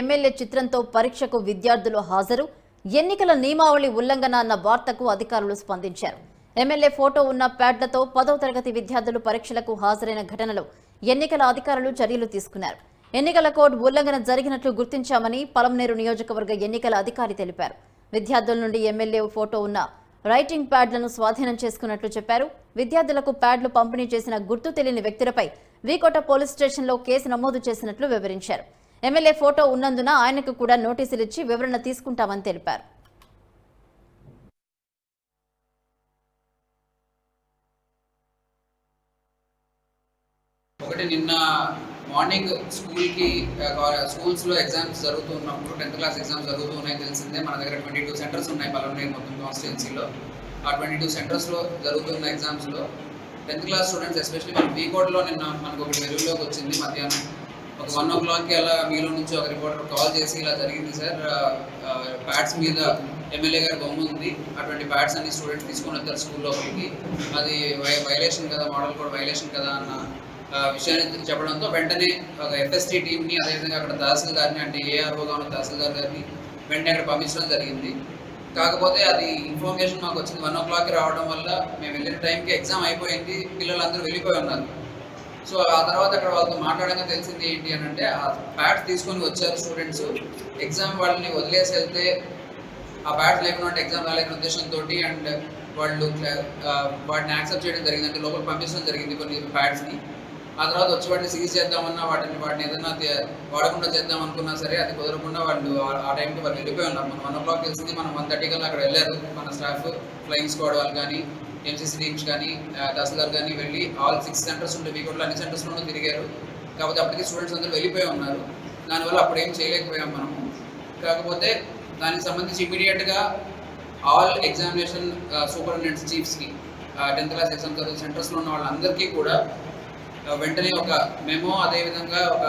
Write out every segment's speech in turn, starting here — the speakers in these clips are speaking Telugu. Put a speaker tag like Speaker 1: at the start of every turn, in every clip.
Speaker 1: ఎమ్మెల్యే చిత్రంతో పరీక్షకు విద్యార్థులు హాజరు, ఎన్నికల నియమావళి ఉల్లంఘన అన్న వార్తకు అధికారులు స్పందించారు. ఎమ్మెల్యే ఫోటో ఉన్న ప్యాడ్లతో 10వ తరగతి విద్యార్థులు పరీక్షలకు హాజరైన ఘటనలో ఎన్నికల అధికారులు చర్యలు తీసుకున్నారు. ఎన్నికల కోడ్ ఉల్లంఘన జరిగినట్లు గుర్తించామని పలమనేరు నియోజకవర్గ ఎన్నికల అధికారి తెలిపారు. విద్యార్థుల నుండి ఎమ్మెల్యే ఫోటో ఉన్న రైటింగ్ ప్యాడ్లను స్వాధీనం చేసుకున్నట్లు చెప్పారు. విద్యార్థులకు ప్యాడ్లు పంపిణీ చేసిన గుర్తు తెలియని వ్యక్తులపై వీకోట పోలీస్ స్టేషన్లో కేసు నమోదు చేసినట్లు వివరించారు. ఎమ్మెల్యే ఫోటో ఉన్నందున ఆయనకు కూడా నోటీసులు ఇచ్చి వివరణ తీసుకుంటామని తెలిపారు.
Speaker 2: ఒకటి నిన్న మార్నింగ్ స్కూల్స్లో ఎగ్జామ్స్ జరుగుతున్నప్పుడు 10th క్లాస్ ఎగ్జామ్స్ జరుగుతున్నాయి తెలిసిందే. మన దగ్గర 22 సెంటర్స్ ఉన్నాయి పలమనేరు మొత్తం కాన్స్టిట్యున్సీలో. ఆ 22 సెంటర్స్లో జరుగుతున్న ఎగ్జామ్స్లో 10th క్లాస్ స్టూడెంట్స్ ఎస్పెషల్లీ మన వీకోట్లో నిన్న మనకు ఒకటి వెలుగులోకి వచ్చింది. మధ్యాహ్నం ఒక 1 o'clockకి అలా మీలో నుంచి ఒక రిపోర్టర్ కాల్ చేసి ఇలా జరిగింది సార్, ప్యాడ్స్ మీద ఎమ్మెల్యే గారి బొమ్మ ఉంది, అటువంటి ప్యాడ్స్ అన్ని స్టూడెంట్స్ తీసుకొని వస్తారు స్కూల్ లోపలికి, అది వైలేషన్ కదా, మోడల్ కోడ్ వైలేషన్ కదా అన్న విషయాన్ని చెప్పడంతో వెంటనే ఒక ఎఫ్ఎస్టీ టీమ్ని, అదేవిధంగా అక్కడ తహసీల్దార్ని, అంటే ఏఆర్ఓగా ఉన్న తహసీల్దార్ గారిని వెంటనే అక్కడ పంపించడం జరిగింది. కాకపోతే అది ఇన్ఫర్మేషన్ మాకు వచ్చింది 1 o'clockకి రావడం వల్ల మేము వెళ్ళిన టైంకి ఎగ్జామ్ అయిపోయింది, పిల్లలందరూ వెళ్ళిపోయి ఉన్నారు. సో ఆ తర్వాత అక్కడ వాళ్ళతో మాట్లాడగా తెలిసింది ఏంటి అని అంటే, ఆ ప్యాడ్స్ తీసుకొని వచ్చారు స్టూడెంట్స్, ఎగ్జామ్ వాళ్ళని వదిలేసి వెళ్తే ఆ ప్యాడ్స్ లేకుండా ఎగ్జామ్ రాలేని ఉద్దేశంతో అండ్ వాళ్ళు వాటిని యాక్సెప్ట్ చేయడం జరిగింది, అంటే లోపల పంపించడం జరిగింది కొన్ని ప్యాడ్స్ని. ఆ తర్వాత వచ్చి వాటిని సీజ్ చేద్దామన్నా, వాటిని ఏదైనా వాడకుండా చేద్దాం అనుకున్నా సరే అది కుదరకుండా వాళ్ళు ఆ టైంకి వాళ్ళు వెళ్ళిపోయి ఉన్నారు. మనం 1 o'clock తెలిసింది, మనం 1:30 కల్లా అక్కడ వెళ్ళారు మన స్టాఫ్, ఫ్లయింగ్ స్క్వాడ్ వాళ్ళు కానీ, ఎంసీసీ టీమ్స్ కానీ, తహసీల్దార్ కానీ వెళ్ళి ఆల్ 6 సెంటర్స్ ఉంటే వీకోట్లో అన్ని సెంటర్స్లోనూ తిరిగారు. కాకపోతే అప్పటికి స్టూడెంట్స్ అందరూ వెళ్ళిపోయి ఉన్నారు. దానివల్ల అప్పుడు ఏం చేయలేకపోయాం మనము. కాకపోతే దానికి సంబంధించి ఇమీడియట్గా ఆల్ ఎగ్జామినేషన్ సూపరింటెండెంట్స్ చీఫ్స్కి 10th క్లాస్ ఎగ్జామ్ చదువు సెంటర్స్లో ఉన్న వాళ్ళందరికీ కూడా వెంటనే ఒక మెమో, అదేవిధంగా ఒక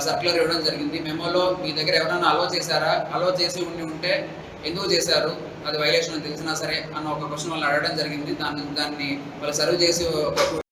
Speaker 2: సర్క్యులర్ ఇవ్వడం జరిగింది. మెమోలో మీ దగ్గర ఎవరైనా అలో చేశారా, అలో చేసి ఉంటే ఎందుకు చేశారు, అది వైలేషన్ అని తెలిసినా సరే అన్న ఒక క్వశ్చన్ వాళ్ళు అడగడం జరిగింది. దాన్ని వాళ్ళు సర్వ్ చేసి